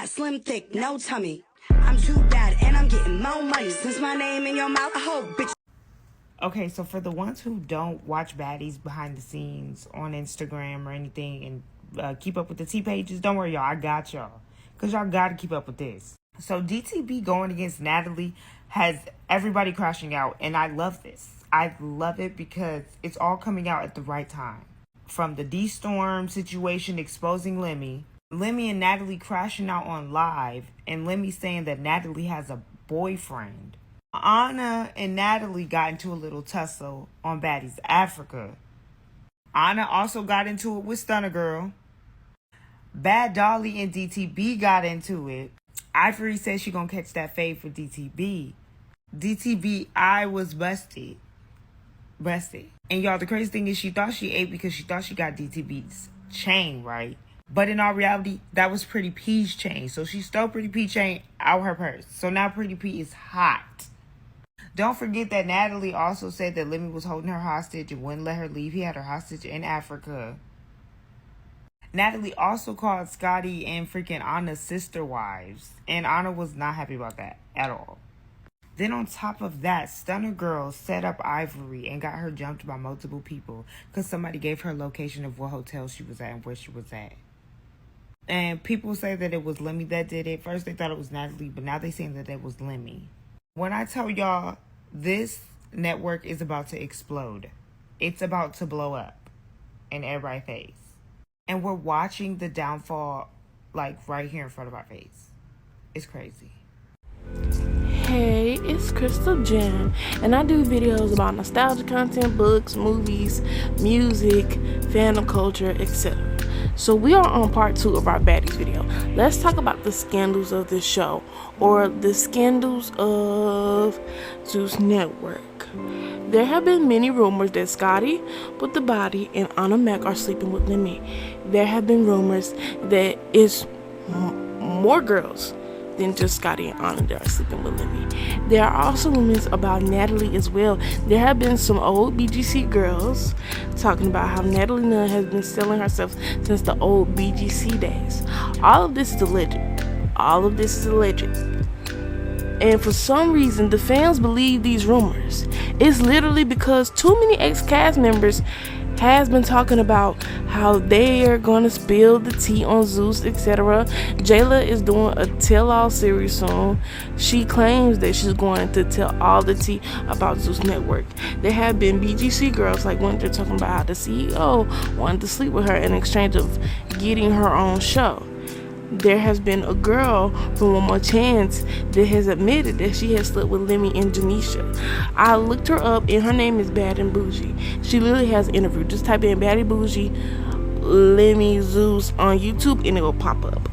slim, thick, no tummy. I'm too bad and I'm getting more money. Since my name in your mouth, I hope bitch. Okay, so for the ones who don't watch Baddies behind the scenes on Instagram or anything and keep up with the T pages, don't worry, y'all. I got y'all. Because y'all got to keep up with this. So DTB going against Natalie has everybody crashing out. And I love this. I love it because it's all coming out at the right time. From the D-Storm situation exposing Lemmy and Natalie crashing out on live, and Lemmy saying that Natalie has a boyfriend. Anna and Natalie got into a little tussle on Baddies Africa. Anna also got into it with Stunner Girl. Bad Dolly and DTB got into it. Ivory said she gonna catch that fade for DTB. DTB, I was busted. And y'all, the crazy thing is she thought she ate because she thought she got DTB's chain, right? But in all reality, that was Pretty P's chain. So she stole Pretty P's chain out her purse. So now Pretty P is hot. Don't forget that Natalie also said that Lemmy was holding her hostage and wouldn't let her leave. He had her hostage in Africa. Natalie also called Scotty and freaking Anna's sister wives. And Anna was not happy about that at all. Then on top of that, Stunner Girl set up Ivory and got her jumped by multiple people because somebody gave her location of what hotel she was at and where she was at. And people say that it was Lemmy that did it. First they thought it was Natalie, but now they saying that it was Lemmy. When I tell y'all, this network is about to explode. It's about to blow up in everybody's face. And we're watching the downfall like right here in front of our face. It's crazy. Hey, it's Crystal Jen, and I do videos about nostalgia content, books, movies, music, fandom culture, etc. So we are on part 2 of our Baddies video. Let's talk about the scandals of this show, or the scandals of Zeus Network. There have been many rumors that Scotty with the body and Anna Mac are sleeping with Lemmy. There have been rumors that it's more girls than just Scotty and Anna that are sleeping with Lemmy. There are also rumors about Natalie as well. There have been some old BGC girls talking about how Natalie Nunn has been selling herself since the old BGC days. All of this is alleged. And for some reason, the fans believe these rumors. It's literally because too many ex-cast members has been talking about how they are going to spill the tea on Zeus, etc. Jayla is doing a tell-all series soon. She claims that she's going to tell all the tea about Zeus Network. There have been BGC girls like when they're talking about how the CEO wanted to sleep with her in exchange of getting her own show. There has been a girl from One More Chance that has admitted that she has slept with Lemmy and Janisha. I looked her up and her name is Bad and Bougie. She literally has an interview. Just type in Bad and Bougie, Lemmy Zeus on YouTube and it will pop up.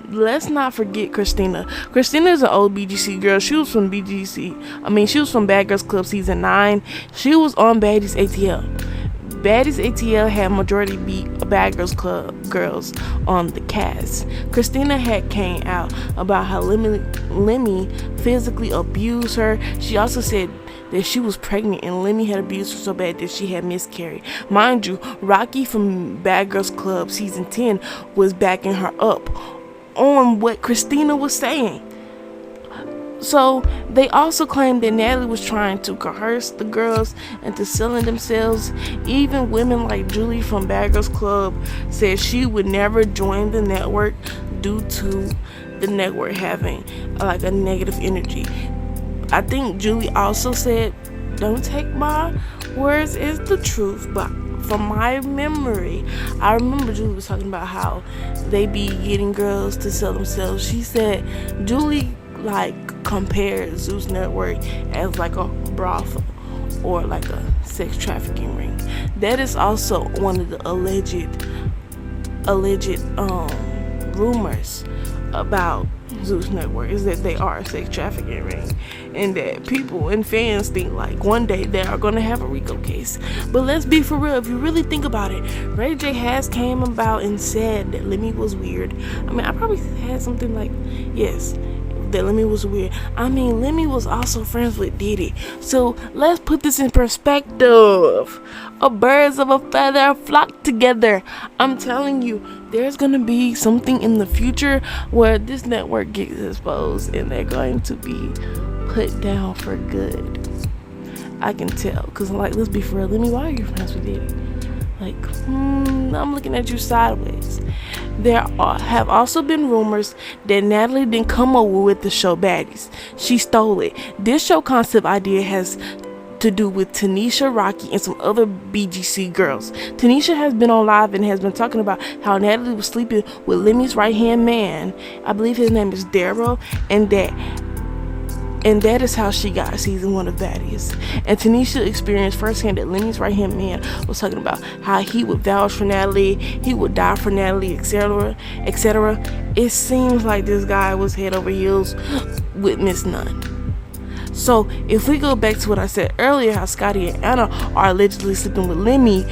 Let's not forget Christina. Christina is an old BGC girl. She was from she was from Bad Girls Club season 9. She was on Baddies ATL. Baddies ATL had majority Bad Girls Club girls on the cast. Christina had came out about how Lemmy physically abused her. She also said that she was pregnant and Lemmy had abused her so bad that she had miscarried. Mind you, Rocky from Bad Girls Club season 10 was backing her up on what Christina was saying. So they also claimed that Natalie was trying to coerce the girls into selling themselves. Even women like Julie from Bad Girls Club said she would never join the network due to the network having like a negative energy. I think Julie also said, don't take my words as the truth, but from my memory, I remember Julie was talking about how they be getting girls to sell themselves. She said Julie compared Zeus Network as like a brothel or like a sex trafficking ring. That is also one of the alleged rumors about Zeus Network, is that they are a sex trafficking ring, and that people and fans think like one day they are going to have a RICO case. But let's be for real, if you really think about it, Ray J has came about and said that Lemmy was weird. I mean, I probably had something like, yes, that Lemmy was weird. I mean, Lemmy was also friends with Diddy. So let's put this in perspective. A birds of a feather flock together. I'm telling you, there's gonna be something in the future where this network gets exposed and they're going to be put down for good. I can tell, cause like, let's be for real, Lemmy, why are you friends with Diddy? Like, I'm looking at you sideways. There have also been rumors that Natalie didn't come over with the show Baddies. She stole it. This show concept idea has to do with Tanisha, Rocky, and some other BGC girls. Tanisha has been on live and has been talking about how Natalie was sleeping with Lemmy's right-hand man. I believe his name is Daryl, and that is how she got season 1 of Baddies. And Tanisha experienced firsthand that Lemmy's right-hand man was talking about how he would vouch for Natalie, he would die for Natalie, etc., etc. It seems like this guy was head over heels with Miss Nunn. So if we go back to what I said earlier, how Scotty and Anna are allegedly sleeping with Lemmy,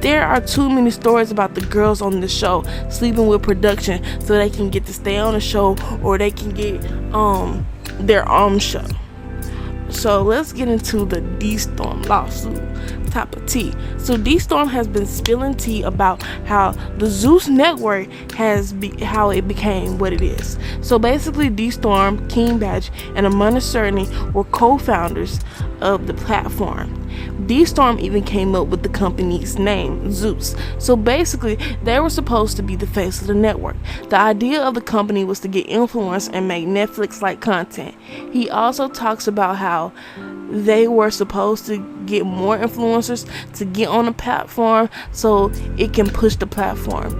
there are too many stories about the girls on the show sleeping with production so they can get to stay on the show, or they can get their own show. So let's get into the D-Storm lawsuit. Top of tea. So D-Storm has been spilling tea about how the Zeus network how it became what it is. So basically, D-Storm, King Badge, and Amanda Cerny were co-founders of the platform. D-Storm even came up with the company's name, Zeus. So basically, they were supposed to be the face of the network. The idea of the company was to get influence and make Netflix-like content. He also talks about how they were supposed to get more influencers to get on the platform so it can push the platform.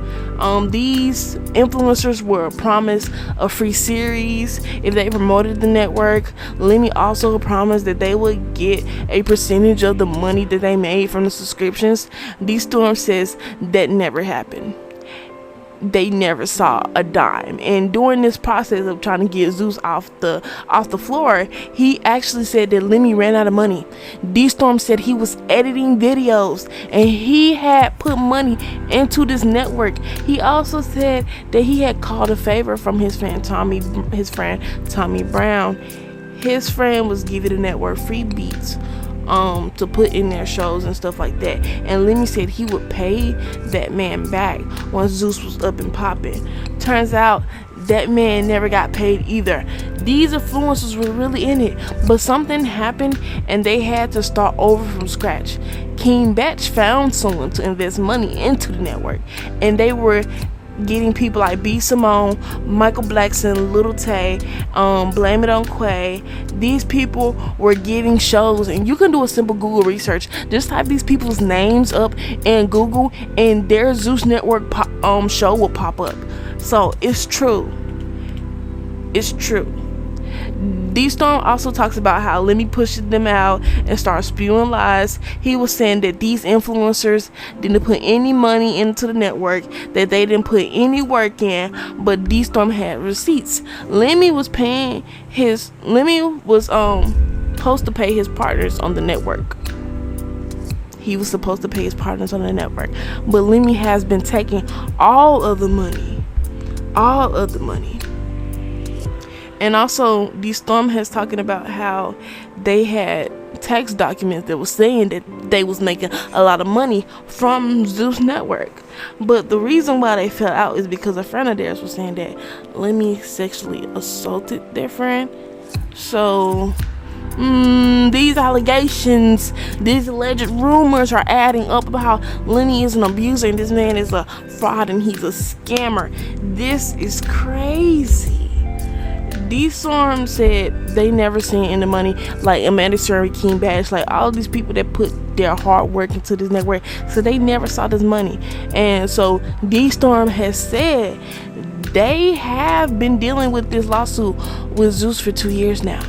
These influencers were promised a free series if they promoted the network. Lemmy also promised that they would get a percentage of the money that they made from the subscriptions. D-Storm says that never happened. They never saw a dime, and during this process of trying to get Zeus off the floor, he actually said that Lemmy ran out of money. D-Storm said he was editing videos and he had put money into this network. He also said that he had called a favor from his friend Tommy Brown. His friend was giving the network free beats to put in their shows and stuff like that, and Lemmy said he would pay that man back once Zeus was up and popping. Turns out that man never got paid either. These influencers were really in it, but something happened and they had to start over from scratch. King Batch found someone to invest money into the network, and they were getting people like B. Simone, Michael Blackson, Little Tay, Blame It on Quay. These people were getting shows, and you can do a simple Google research. Just type these people's names up in Google, and their Zeus Network show will pop up. So it's true. It's true. D-Storm also talks about how Lemmy pushed them out and started spewing lies. He was saying that these influencers didn't put any money into the network, that they didn't put any work in, but D-Storm had receipts. Lemmy was supposed to pay his partners on the network. He was supposed to pay his partners on the network, but Lemmy has been taking all of the money. And also, D-Storm has talking about how they had tax documents that was saying that they was making a lot of money from Zeus Network. But the reason why they fell out is because a friend of theirs was saying that Lemmy sexually assaulted their friend. So these allegations, these alleged rumors are adding up about how Lemmy is an abuser and this man is a fraud and he's a scammer. This is crazy. D-Storm said they never seen any money, like Amanda Cerny, King Badge, like all these people that put their hard work into this network, so they never saw this money. And so D-Storm has said they have been dealing with this lawsuit with Zeus for 2 years now.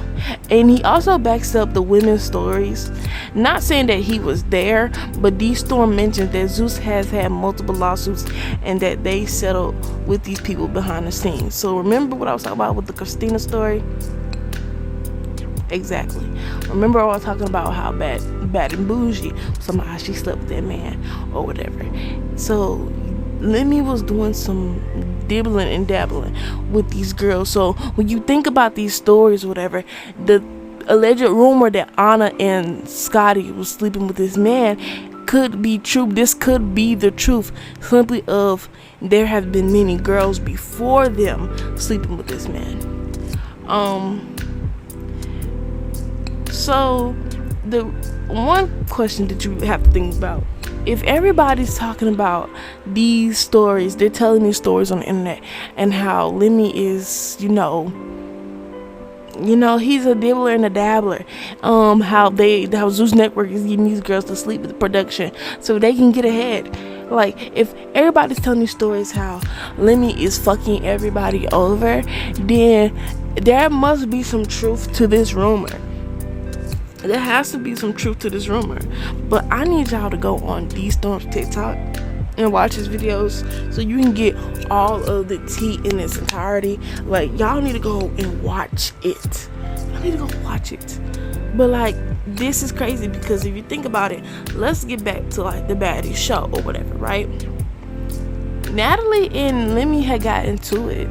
And he also backs up the women's stories, not saying that he was there, but D-Storm mentioned that Zeus has had multiple lawsuits and that they settled with these people behind the scenes. So remember what I was talking about with the Christina story? Exactly. Remember I was talking about how bad and bougie, somehow she slept with that man or whatever. So Lemmy was doing some dibbling and dabbling with these girls. So when you think about these stories or whatever, the alleged rumor that Anna and Scotty was sleeping with this man could be true. This could be the truth, simply of there have been many girls before them sleeping with this man. So the one question that you have to think about, if everybody's talking about these stories, they're telling these stories on the internet, and how Lemmy is, he's a dibbler and a dabbler. How Zeus Network is getting these girls to sleep with the production so they can get ahead. Like, if everybody's telling these stories how Lemmy is fucking everybody over, then there must be some truth to this rumor. There has to be some truth to this rumor. But I need y'all to go on D-Storm's TikTok and watch his videos so you can get all of the tea in its entirety. Like, y'all need to go and watch it. But like, this is crazy, because if you think about it, let's get back to like the Baddies show or whatever, right? Natalie and Lemmy had got into it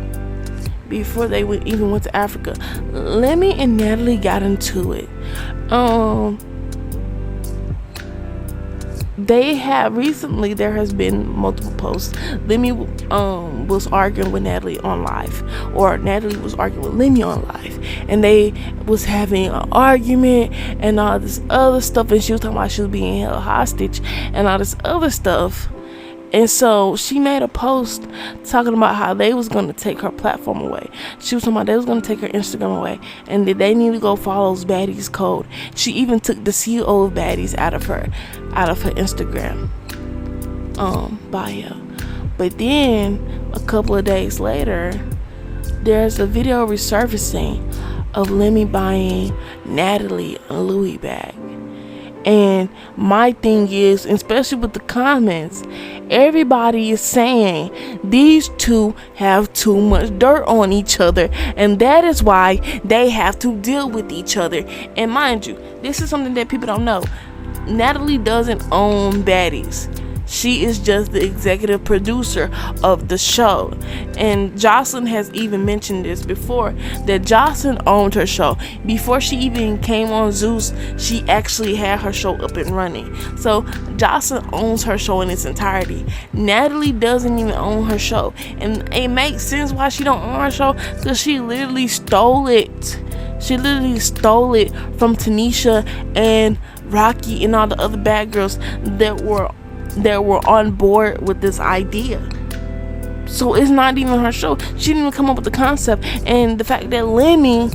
before they even went to Africa. Lemmy and Natalie got into it. They have recently, there has been multiple posts. Lemmy was arguing with Natalie on live, or Natalie was arguing with Lemmy on live, and they was having an argument and all this other stuff, and she was talking about she was being held hostage and all this other stuff. And so she made a post talking about how they was going to take her platform away. She was talking about they was going to take her Instagram away, and that they need to go follow Baddies code. She even took the CEO of Baddies out of her Instagram bio. But then a couple of days later, there's a video resurfacing of Lemmy buying Natalie a Louis bag. And my thing is, especially with the comments, everybody is saying these two have too much dirt on each other, and that is why they have to deal with each other. And mind you, this is something that people don't know. Natalie doesn't own Baddies. She is just the executive producer of the show. And Jocelyn has even mentioned this before, that Jocelyn owned her show. Before she even came on Zeus, she actually had her show up and running. So Jocelyn owns her show in its entirety. Natalie doesn't even own her show. And it makes sense why she don't own her show, because she literally stole it. She literally stole it from Tanisha and Rocky and all the other bad girls that were on board with this idea. So it's not even her show. She didn't even come up with the concept. And the fact that Lemmy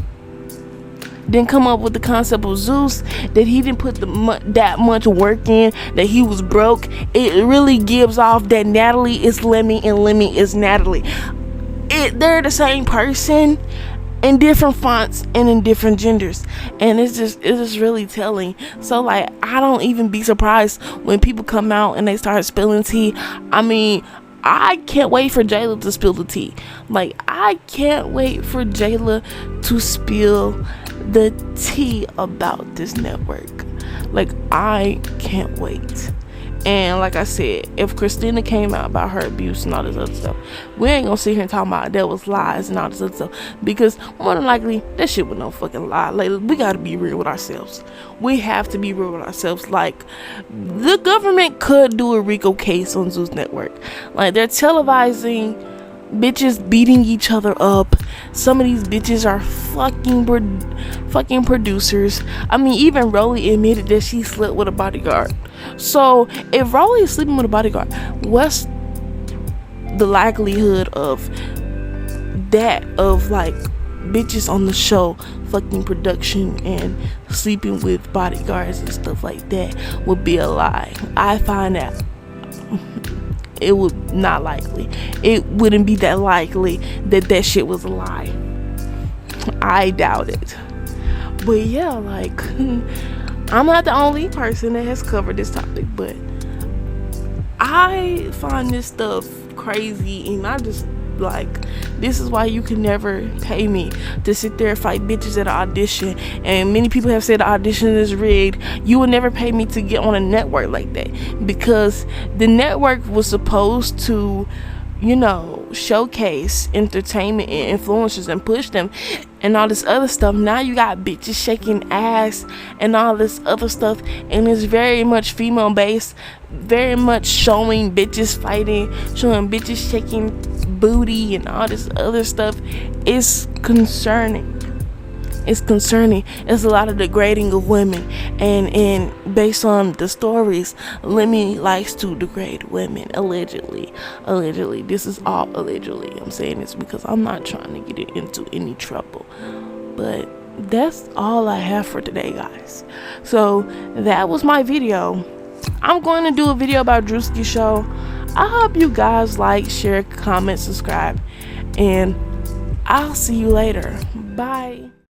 didn't come up with the concept of Zeus, that he didn't put that much work in, that he was broke, it really gives off that Natalie is Lemmy and Lemmy is Natalie. They're the same person in different fonts and in different genders, and it's just really telling. So like, I don't even be surprised when people come out and they start spilling tea. I mean, I can't wait for Jayla to spill the tea. Like, I can't wait for Jayla to spill the tea about this network. Like, I can't wait. And like I said, if Christina came out about her abuse and all this other stuff, we ain't gonna sit here and talk about that was lies and all this other stuff, because more than likely that shit was no fucking lie. Like, we gotta be real with ourselves. We have to be real with ourselves. Like, the government could do a RICO case on Zeus Network. Like, they're televising bitches beating each other up. Some of these bitches are fucking producers. I mean, even Rolly admitted that she slept with a bodyguard. So if Rolly is sleeping with a bodyguard, what's the likelihood of that, of like bitches on the show fucking production and sleeping with bodyguards and stuff like that would be a lie? I find that it would not likely. It wouldn't be that likely that shit was a lie. I doubt it. But yeah, like, I'm not the only person that has covered this topic, but I find this stuff crazy, and I just like, this is why you can never pay me to sit there and fight bitches at an audition. And many people have said the audition is rigged. You will never pay me to get on a network like that, because the network was supposed to, you know, showcase entertainment and influencers and push them and all this other stuff. Now you got bitches shaking ass and all this other stuff, and it's very much female based, very much showing bitches fighting, showing bitches shaking booty and all this other stuff. It's concerning. It's concerning. It's a lot of degrading of women, and based on the stories, Lemmy likes to degrade women, allegedly. This is all allegedly. I'm saying this because I'm not trying to get it into any trouble, but that's all I have for today, guys. So that was my video. I'm going to do a video about Drewski show. I hope you guys like, share, comment, subscribe, and I'll see you later. Bye.